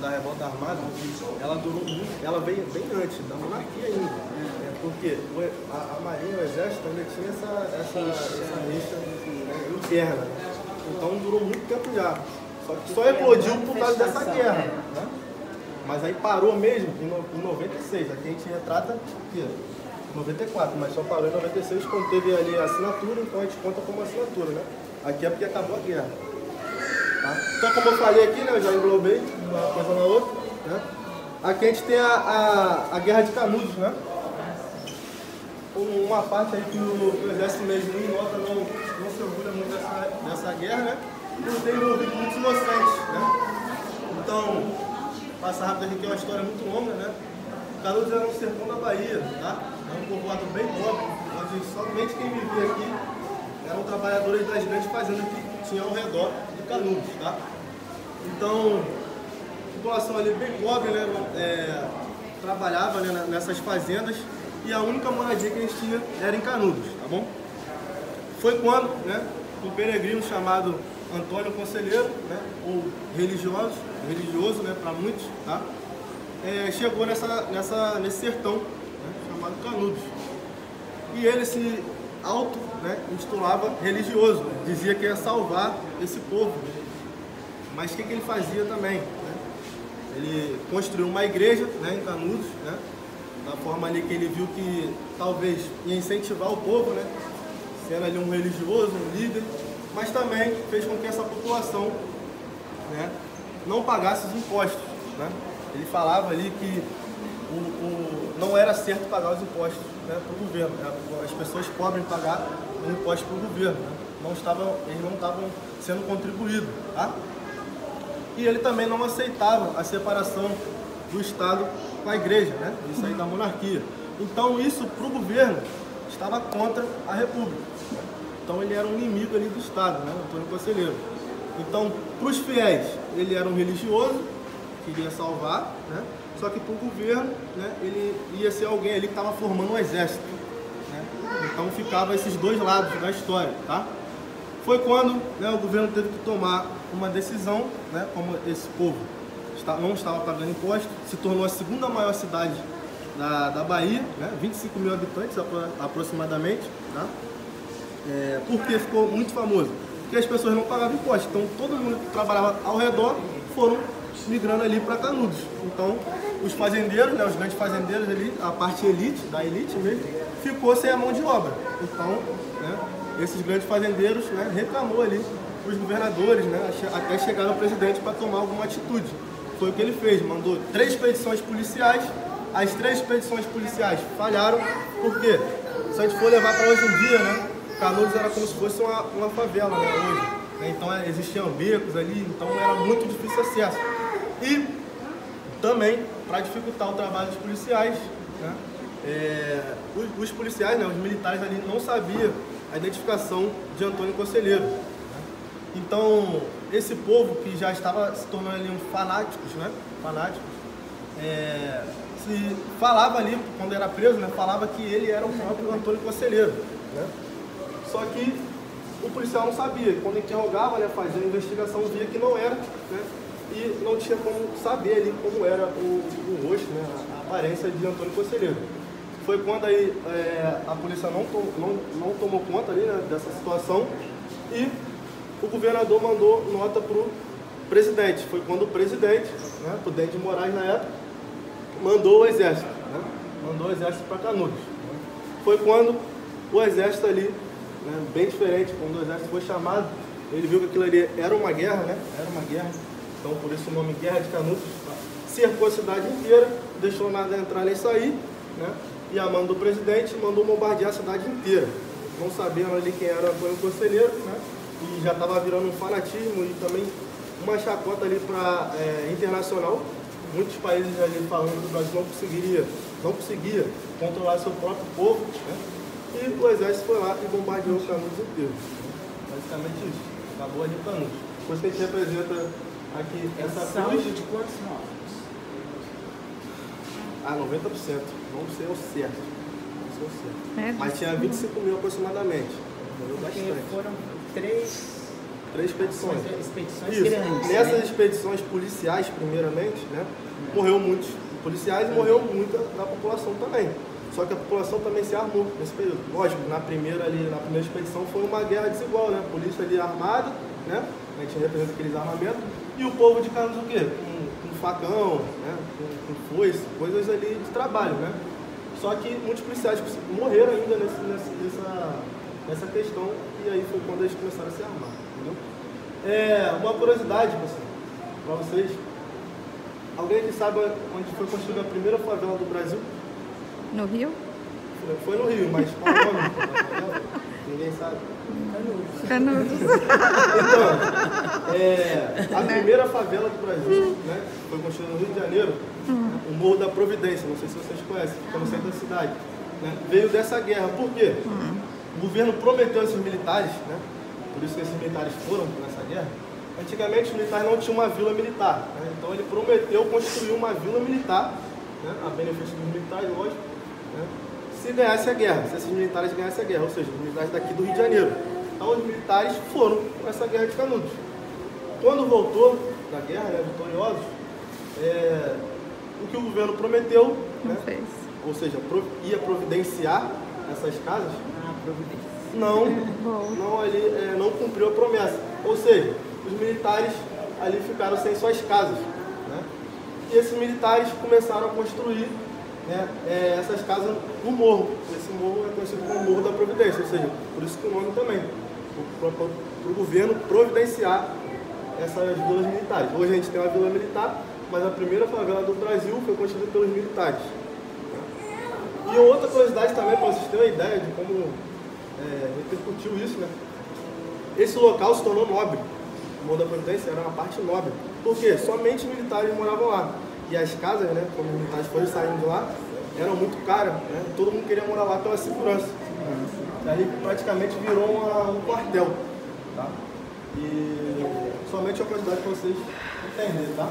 da revolta armada, ela durou muito, ela veio bem antes, da monarquia ainda. Porque a Marinha, o Exército ainda tinha essa rixa interna. Então durou muito tempo já. Só que só eclodiu por causa dessa guerra. Né? Mas aí parou mesmo em 96. Aqui a gente retrata aqui, 94, mas só parou em 96 quando teve ali a assinatura, então a gente conta como assinatura, né? Aqui é porque acabou a guerra. Tá? Então, como eu falei aqui, né, eu já englobei uma coisa na outra. Né? Aqui a gente tem a Guerra de Canudos, né? Uma parte aí que o Exército mesmo em nota não se orgulha muito dessa guerra, né? Não tem envolvido muitos inocentes, né? Então, passar rápido aqui que é uma história muito longa, né? Canudos era um sertão da Bahia, tá? É um povoado bem pobre, onde somente quem vivia aqui eram trabalhadores das grandes fazendas que tinham ao redor de Canudos, tá? Então, a população ali bem pobre, né? Trabalhava, né, nessas fazendas e a única moradia que eles tinham era em Canudos, tá bom? Foi quando, né, um peregrino chamado Antônio Conselheiro, né, ou religioso, né, para muitos, tá? Chegou nesse sertão, né, chamado Canudos. E ele se intitulava religioso, dizia que ia salvar esse povo. Mas o que ele fazia também? Né? Ele construiu uma igreja, né, em Canudos, né, da forma ali que ele viu que talvez ia incentivar o povo, né, sendo ali um religioso, um líder, mas também fez com que essa população, né, não pagasse os impostos. Né? Ele falava ali que não era certo pagar os impostos, né, para o governo. As pessoas pobres pagar o imposto para o governo. Né? Eles não estavam sendo contribuídos. Tá? E ele também não aceitava a separação do Estado com a igreja, né? Isso aí da monarquia. Então isso para o governo estava contra a República. Então ele era um inimigo ali do Estado, né? Antônio Conselheiro. Então para os fiéis ele era um religioso, queria salvar, né? Só que para o governo, né, ele ia ser alguém ali que estava formando um exército. Né? Então ficava esses dois lados da história, tá? Foi quando, né, o governo teve que tomar uma decisão, né, como esse povo não estava pagando imposto, se tornou a segunda maior cidade da Bahia, né, 25 mil habitantes aproximadamente, tá? Porque ficou muito famoso? Porque as pessoas não pagavam imposto, então todo mundo que trabalhava ao redor foram migrando ali para Canudos. Então os fazendeiros, né, os grandes fazendeiros ali, a parte da elite mesmo, ficou sem a mão de obra. Então, né, esses grandes fazendeiros, né, reclamou ali os governadores, né, até chegar no presidente para tomar alguma atitude. Foi o que ele fez, mandou 3 expedições policiais, as 3 expedições policiais falharam, porque se a gente for levar para hoje em dia, né, Canudos era como se fosse uma favela, né, hoje. Então existiam becos ali, então era muito difícil acesso. E também, para dificultar o trabalho dos policiais, né, os policiais, né, os militares ali não sabiam a identificação de Antônio Conselheiro. Né? Então, esse povo que já estava se tornando ali fanáticos, né, se falava ali, quando era preso, né, falava que ele era o próprio Antônio Conselheiro. Né? Só que o policial não sabia, quando interrogava, né, fazia a investigação, via que não era, né, e não tinha como saber ali como era o rosto, né, a aparência de Antônio Conselheiro. Foi quando aí a polícia não tomou conta ali, né, dessa situação e o governador mandou nota para o presidente. Foi quando o presidente, né, Prudente de Moraes na época, mandou o exército, né, mandou o exército para Canudos. Foi quando o exército ali, né, bem diferente, quando o exército foi chamado, ele viu que aquilo ali era uma guerra, né, era uma guerra, então por isso o nome Guerra de Canudos, cercou a cidade inteira, deixou nada entrar nem sair, né, e a mando do presidente mandou bombardear a cidade inteira. Não sabendo ali quem era Antônio Conselheiro, né, e já estava virando um fanatismo e também uma chacota ali para internacional. Muitos países ali falando que o Brasil não conseguia controlar seu próprio povo, né, e o exército foi lá e bombardeou o Canudos inteiro. Basicamente isso. Acabou ali o Canudos. Depois que a gente representa aqui essa cruz de quantos mortos? 90%. Não sei o certo. Mas tinha 25 mil aproximadamente. Morreu bastante. Foram 3 3 expedições. Expedições Isso. grandes. Nessas né? expedições policiais, primeiramente, né, morreu muitos policiais e morreu muita da população também. Só que a população também se armou nesse período. Lógico, na primeira expedição foi uma guerra desigual, né? A polícia ali armada, né? A gente representa aqueles armamentos. E o povo de Canudos o quê? Com facão, né? Com foice, coisas ali de trabalho, né? Só que muitos policiais morreram ainda nessa questão, e aí foi quando eles começaram a se armar, entendeu? Uma curiosidade, pessoal, para vocês. Alguém que sabe onde foi construída a primeira favela do Brasil? No Rio? Foi no Rio, mas qual o nome da favela? Ninguém sabe. Canudos. Então, a primeira favela do Brasil, né, foi construída no Rio de Janeiro, o Morro da Providência, não sei se vocês conhecem, fica no centro da cidade. Né, veio dessa guerra. Por quê? O governo prometeu esses militares, né, por isso que esses militares foram nessa guerra. Antigamente os militares não tinham uma vila militar, né, então ele prometeu construir uma vila militar, né, a benefício dos militares, lógico, né, se ganhasse a guerra, se esses militares ganhassem a guerra, ou seja, os militares daqui do Rio de Janeiro. Então os militares foram com essa guerra de Canudos. Quando voltou da guerra, né, vitoriosos, o que o governo prometeu, né, ou seja, ia providenciar essas casas, não cumpriu a promessa. Ou seja, os militares ali ficaram sem suas casas. Né, e esses militares começaram a construir, né, essas casas no morro. Esse morro é conhecido como Morro da Providência, ou seja, por isso que o nome também, para o governo providenciar essas vilas militares. Hoje a gente tem uma vila militar, mas a primeira favela do Brasil foi construída pelos militares. E outra curiosidade também, para vocês terem uma ideia de como repercutiu isso, né? Esse local se tornou nobre. O Morro da Providência era uma parte nobre. Por quê? Somente militares moravam lá. E as casas, né, como os militares foram saindo de lá, eram muito caras, né? Todo mundo queria morar lá pela segurança. E aí praticamente virou um quartel, tá? E somente uma curiosidade para vocês entenderem, tá?